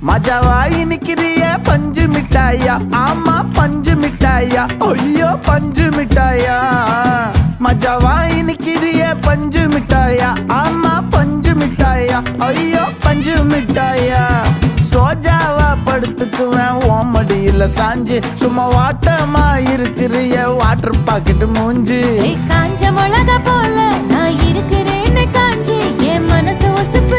மஜாவா இனிக்கிறிய பஞ்சு மிட்டாயா, ஆமா பஞ்சு மிட்டாயா, ஐயோ பஞ்சு மிட்டாயா. மஜாவா இனிக்கிறிய பஞ்சு மிட்டாயா, ஆமா பஞ்சு மிட்டாயா, ஐயோ பஞ்சு மிட்டாயா. சோஜாவா படுத்துக்குவேன் ஓமடியில சாஞ்சு, சும்மா வாட்டமா இருக்கிறிய வாட்டர் பாக்கெட் மூஞ்சி. காஞ்ச மிளகா போல நான் இருக்கிறேன்னு காஞ்சி என் மனசு ஒசுப்பு